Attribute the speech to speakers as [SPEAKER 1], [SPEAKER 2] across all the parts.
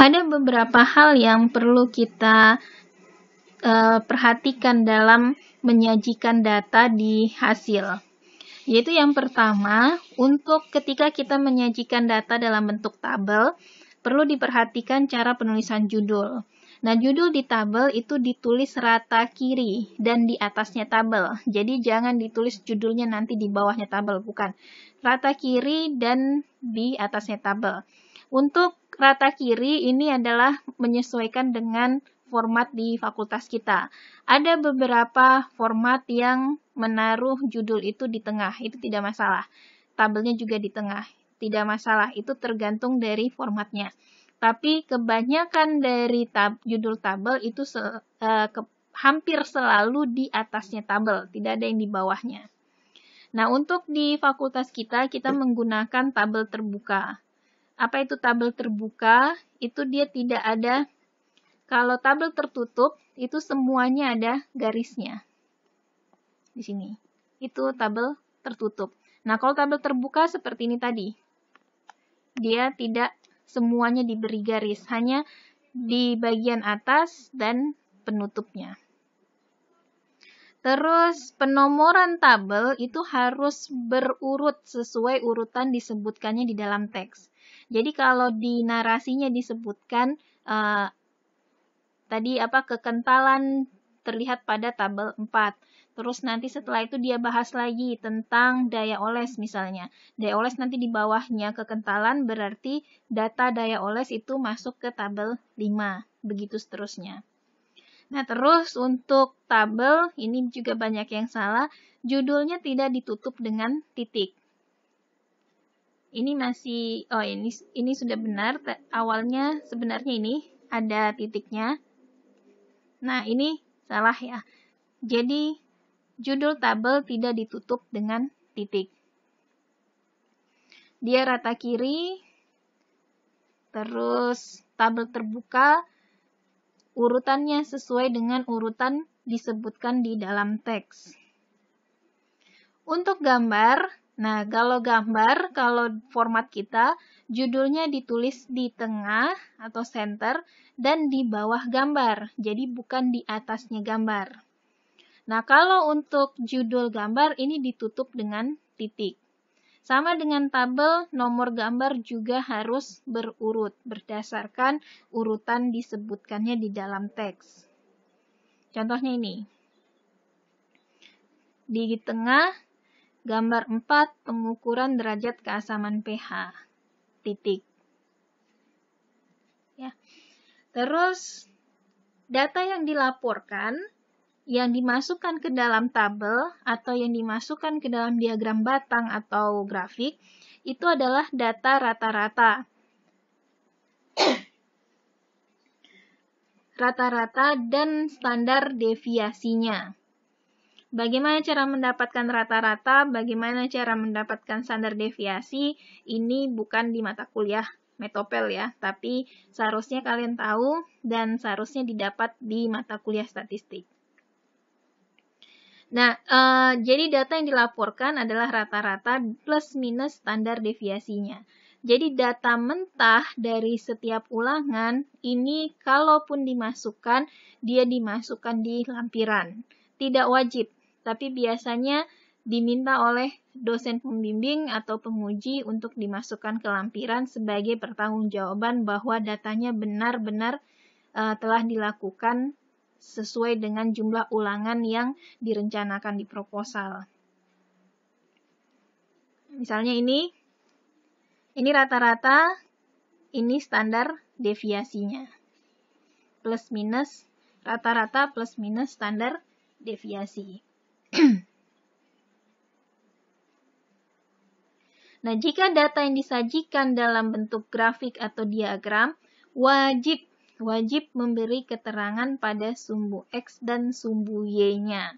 [SPEAKER 1] Ada beberapa hal yang perlu kita perhatikan dalam menyajikan data di hasil. Yaitu yang pertama, untuk ketika kita menyajikan data dalam bentuk tabel, perlu diperhatikan cara penulisan judul. Nah, judul di tabel itu ditulis rata kiri dan di atasnya tabel. Jadi jangan ditulis judulnya nanti di bawahnya tabel, bukan. Rata kiri dan di atasnya tabel. Untuk rata kiri ini adalah menyesuaikan dengan format di fakultas kita. Ada beberapa format yang menaruh judul itu di tengah, itu tidak masalah. Tabelnya juga di tengah, tidak masalah. Itu tergantung dari formatnya. Tapi kebanyakan dari judul tabel itu hampir selalu di atasnya tabel, tidak ada yang di bawahnya. Nah, untuk di fakultas kita menggunakan tabel terbuka. Apa itu tabel terbuka? Itu dia tidak ada. Kalau tabel tertutup, itu semuanya ada garisnya. Di sini. Itu tabel tertutup. Nah, kalau tabel terbuka seperti ini tadi. Dia tidak semuanya diberi garis. Hanya di bagian atas dan penutupnya. Terus, penomoran tabel itu harus berurut sesuai urutan disebutkannya di dalam teks. Jadi, kalau di narasinya disebutkan tadi kekentalan terlihat pada tabel 4. Terus nanti setelah itu dia bahas lagi tentang daya oles misalnya. Daya oles nanti di bawahnya kekentalan berarti data daya oles itu masuk ke tabel 5. Begitu seterusnya. Nah, terus untuk tabel ini juga banyak yang salah. Judulnya tidak ditutup dengan titik. Ini masih, ini sudah benar. Awalnya sebenarnya ini ada titiknya. Nah, ini salah ya. Jadi, judul tabel tidak ditutup dengan titik. Dia rata kiri, terus tabel terbuka, urutannya sesuai dengan urutan disebutkan di dalam teks. Untuk gambar, nah kalau format kita, judulnya ditulis di tengah atau center dan di bawah gambar, jadi bukan di atasnya gambar. Nah, kalau untuk judul gambar ini ditutup dengan titik. Sama dengan tabel, nomor gambar juga harus berurut berdasarkan urutan disebutkannya di dalam teks. Contohnya ini. Di tengah, gambar 4, pengukuran derajat keasaman pH. Titik. Ya. Terus, data yang dilaporkan, yang dimasukkan ke dalam tabel, atau yang dimasukkan ke dalam diagram batang atau grafik, itu adalah data rata-rata. Rata-rata dan standar deviasinya. Bagaimana cara mendapatkan rata-rata, bagaimana cara mendapatkan standar deviasi, ini bukan di mata kuliah Metopel ya, tapi seharusnya kalian tahu dan seharusnya didapat di mata kuliah statistik. Nah, jadi data yang dilaporkan adalah rata-rata plus minus standar deviasinya. Jadi data mentah dari setiap ulangan ini kalaupun dimasukkan, dia dimasukkan di lampiran. Tidak wajib, tapi biasanya diminta oleh dosen pembimbing atau penguji untuk dimasukkan ke lampiran sebagai pertanggungjawaban bahwa datanya benar-benar telah dilakukan sesuai dengan jumlah ulangan yang direncanakan di proposal. Misalnya ini rata-rata, ini standar deviasinya. Plus minus, rata-rata plus minus standar deviasi. Nah, jika data yang disajikan dalam bentuk grafik atau diagram, wajib memberi keterangan pada sumbu X dan sumbu Y-nya.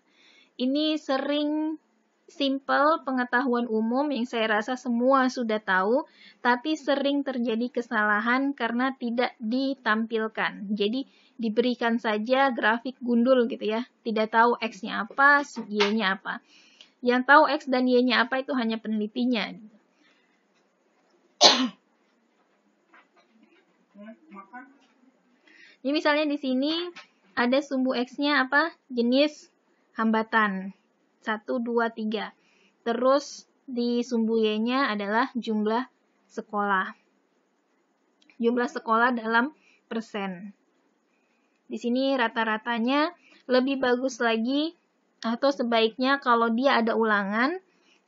[SPEAKER 1] Ini sering simple pengetahuan umum yang saya rasa semua sudah tahu, tapi sering terjadi kesalahan karena tidak ditampilkan. Jadi diberikan saja grafik gundul gitu ya, tidak tahu X-nya apa, Y-nya apa. Yang tahu X dan Y-nya apa itu hanya penelitinya. Jadi misalnya di sini ada sumbu X-nya apa? Jenis hambatan. 1, 2, 3. Terus di sumbu Y-nya adalah jumlah sekolah. Jumlah sekolah dalam persen. Di sini rata-ratanya lebih bagus lagi atau sebaiknya kalau dia ada ulangan,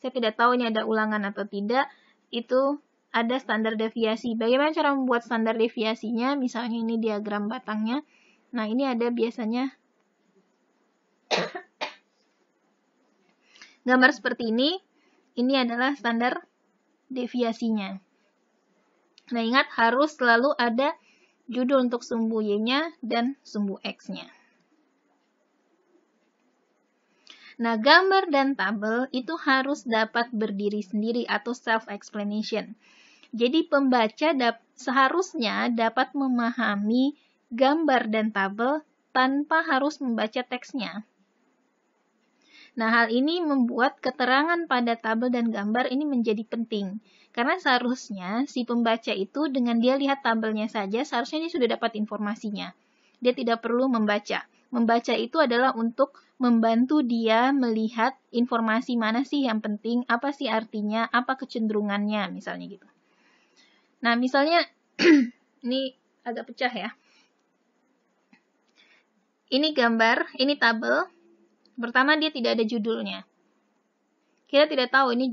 [SPEAKER 1] saya tidak tahu ini ada ulangan atau tidak, itu ada standar deviasi. Bagaimana cara membuat standar deviasinya? Misalnya ini diagram batangnya. Nah, ini ada biasanya gambar seperti ini. Ini adalah standar deviasinya. Nah, ingat harus selalu ada judul untuk sumbu Y-nya dan sumbu X-nya. Nah, gambar dan tabel itu harus dapat berdiri sendiri atau self-explanation. Jadi pembaca seharusnya dapat memahami gambar dan tabel tanpa harus membaca teksnya. Nah, hal ini membuat keterangan pada tabel dan gambar ini menjadi penting. Karena seharusnya si pembaca itu dengan dia lihat tabelnya saja, seharusnya dia sudah dapat informasinya. Dia tidak perlu membaca. Membaca itu adalah untuk membantu dia melihat informasi mana sih yang penting, apa sih artinya, apa kecenderungannya, misalnya gitu. Nah, misalnya, ini agak pecah ya. Ini gambar, ini tabel. Pertama, dia tidak ada judulnya. Kita tidak tahu ini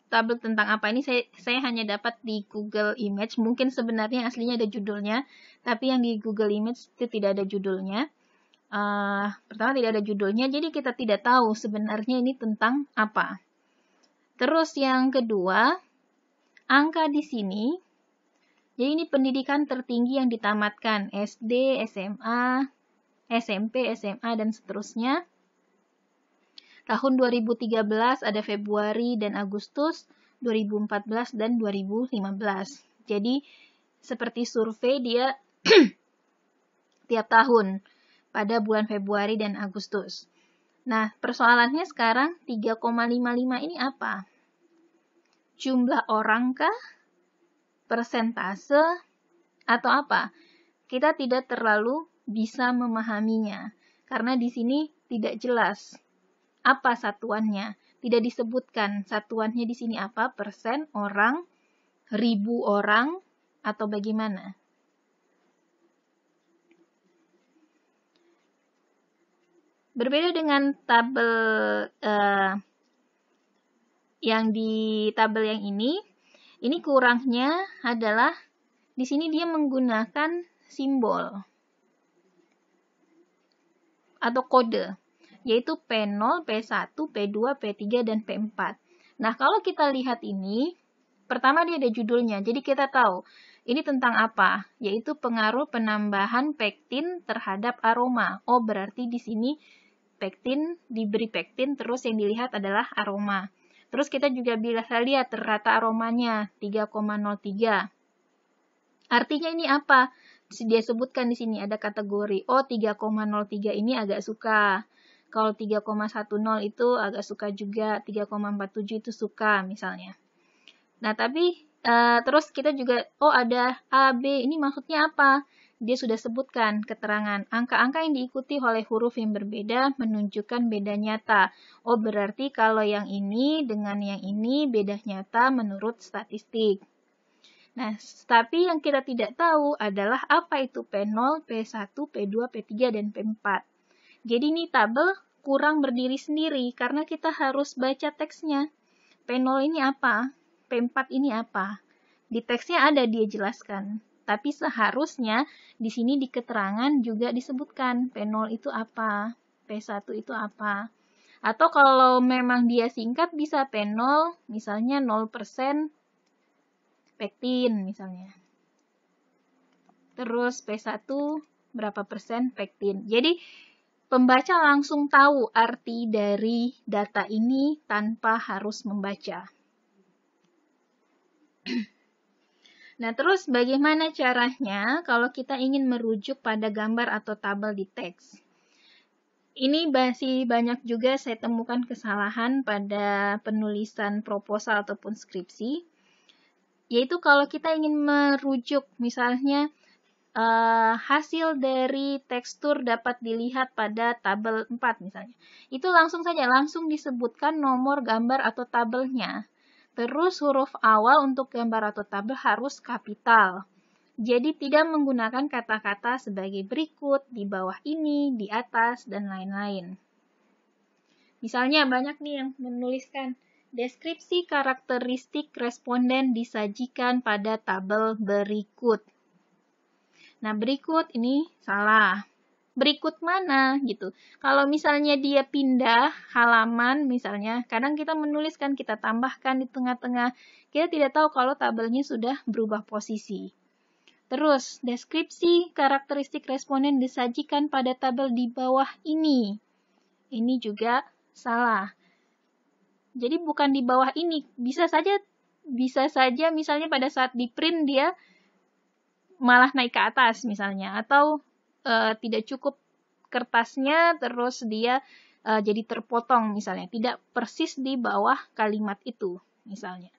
[SPEAKER 1] tabel tentang apa. Ini saya hanya dapat di Google Image. Mungkin sebenarnya aslinya ada judulnya, tapi yang di Google Image itu tidak ada judulnya. Pertama, tidak ada judulnya, jadi kita tidak tahu sebenarnya ini tentang apa. Terus yang kedua, angka di sini. Jadi ini pendidikan tertinggi yang ditamatkan, SD, SMA, SMP, SMA, dan seterusnya. Tahun 2013 ada Februari dan Agustus, 2014 dan 2015. Jadi seperti survei dia tiap tahun pada bulan Februari dan Agustus. Nah, persoalannya sekarang 3,55 ini apa? Jumlah orang kah? Persentase? Atau apa? Kita tidak terlalu bisa memahaminya. Karena di sini tidak jelas apa satuannya. Tidak disebutkan satuannya di sini apa? Persen, orang, ribu orang, atau bagaimana? Berbeda dengan tabel yang di tabel yang ini kurangnya adalah di sini dia menggunakan simbol atau kode, yaitu P0, P1, P2, P3, dan P4. Nah, kalau kita lihat ini, pertama dia ada judulnya, jadi kita tahu ini tentang apa, yaitu pengaruh penambahan pektin terhadap aroma. Oh, berarti di sini pektin, diberi pektin, terus yang dilihat adalah aroma. Terus kita juga bisa lihat rata aromanya 3,03. Artinya ini apa? Dia sebutkan di sini ada kategori. Oh, 3,03 ini agak suka. Kalau 3,10 itu agak suka juga, 3,47 itu suka misalnya. Nah, tapi terus kita juga, oh ada A, B, ini maksudnya apa? Dia sudah sebutkan keterangan. Angka-angka yang diikuti oleh huruf yang berbeda menunjukkan beda nyata. Oh, berarti kalau yang ini dengan yang ini beda nyata menurut statistik. Nah, tapi yang kita tidak tahu adalah apa itu P0, P1, P2, P3, dan P4. Jadi ini tabel kurang berdiri sendiri karena kita harus baca teksnya. P0 ini apa? P4 ini apa? Di teksnya ada dia jelaskan. Tapi seharusnya di sini di keterangan juga disebutkan P0 itu apa, P1 itu apa. Atau kalau memang dia singkat bisa P0, misalnya 0% pektin misalnya. Terus P1 berapa persen pektin. Jadi pembaca langsung tahu arti dari data ini tanpa harus membaca. Nah, terus bagaimana caranya kalau kita ingin merujuk pada gambar atau tabel di teks? Ini masih banyak juga saya temukan kesalahan pada penulisan proposal ataupun skripsi. Yaitu kalau kita ingin merujuk, misalnya hasil dari tekstur dapat dilihat pada tabel 4 misalnya. Itu langsung disebutkan nomor gambar atau tabelnya. Terus huruf awal untuk gambar atau tabel harus kapital. Jadi tidak menggunakan kata-kata sebagai berikut, di bawah ini, di atas, dan lain-lain. Misalnya banyak nih yang menuliskan deskripsi karakteristik responden disajikan pada tabel berikut. Nah, berikut ini salah. Berikut mana gitu. Kalau misalnya dia pindah halaman misalnya, kadang kita menuliskan, kita tambahkan di tengah-tengah. Kita tidak tahu kalau tabelnya sudah berubah posisi. Terus, deskripsi karakteristik responden disajikan pada tabel di bawah ini. Ini juga salah. Jadi bukan di bawah ini. Bisa saja misalnya pada saat di print dia malah naik ke atas misalnya, atau tidak cukup kertasnya terus dia jadi terpotong misalnya, tidak persis di bawah kalimat itu misalnya.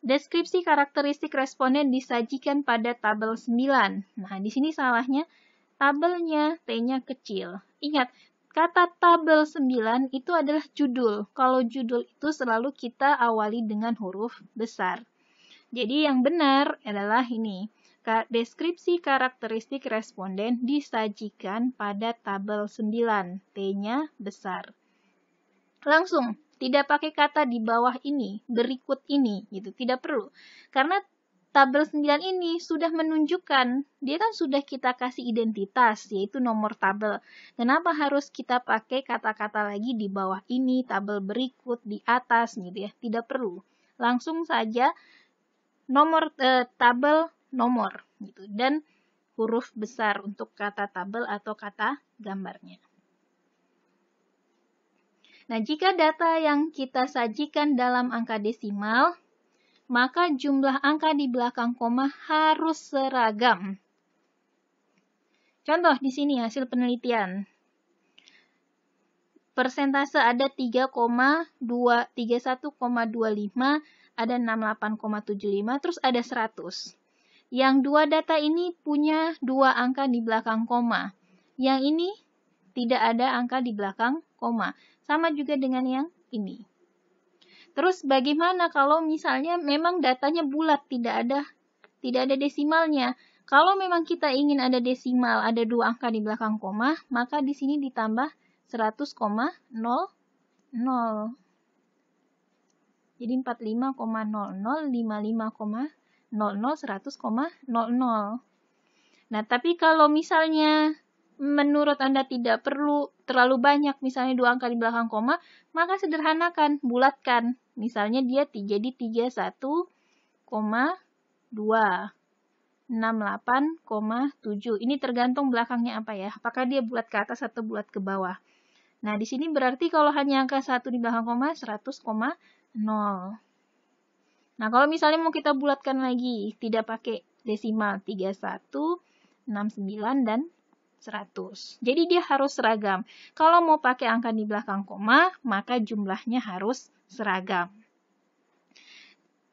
[SPEAKER 1] Deskripsi karakteristik responden disajikan pada tabel 9. Nah, di sini salahnya tabelnya T-nya kecil. Ingat, kata tabel 9 itu adalah judul. Kalau judul itu selalu kita awali dengan huruf besar. Jadi yang benar adalah ini. Deskripsi karakteristik responden disajikan pada tabel 9. T-nya besar. Langsung, tidak pakai kata di bawah ini, berikut ini, gitu. Tidak perlu. Karena tabel 9 ini sudah menunjukkan, dia kan sudah kita kasih identitas, yaitu nomor tabel. Kenapa harus kita pakai kata-kata lagi di bawah ini, tabel berikut, di atas, gitu ya. Tidak perlu. Langsung saja nomor tabel nomor gitu, dan huruf besar untuk kata tabel atau kata gambarnya. Nah, jika data yang kita sajikan dalam angka desimal, maka jumlah angka di belakang koma harus seragam. Contoh di sini hasil penelitian. Persentase ada 31,25, ada 68,75, terus ada 100. Yang dua data ini punya dua angka di belakang koma. Yang ini tidak ada angka di belakang koma. Sama juga dengan yang ini. Terus bagaimana kalau misalnya memang datanya bulat, tidak ada desimalnya? Kalau memang kita ingin ada desimal, ada dua angka di belakang koma, maka di sini ditambah 100,00. Jadi 45,00, 55,00, 100,00. Nah, tapi kalau misalnya menurut Anda tidak perlu terlalu banyak, misalnya dua angka di belakang koma, maka sederhanakan, bulatkan. Misalnya dia jadi 31,2, 68,7. Ini tergantung belakangnya apa ya. Apakah dia bulat ke atas atau bulat ke bawah. Nah, di sini berarti kalau hanya angka 1 di belakang koma, 100,0. Nah, kalau misalnya mau kita bulatkan lagi, tidak pakai desimal, 31, 69, dan 100. Jadi dia harus seragam. Kalau mau pakai angka di belakang koma, maka jumlahnya harus seragam.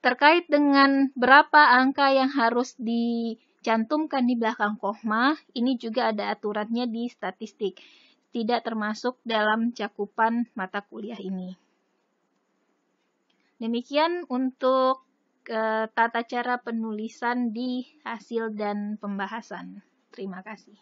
[SPEAKER 1] Terkait dengan berapa angka yang harus dicantumkan di belakang koma, ini juga ada aturannya di statistik. Tidak termasuk dalam cakupan mata kuliah ini. Demikian untuk tata cara penulisan di hasil dan pembahasan. Terima kasih.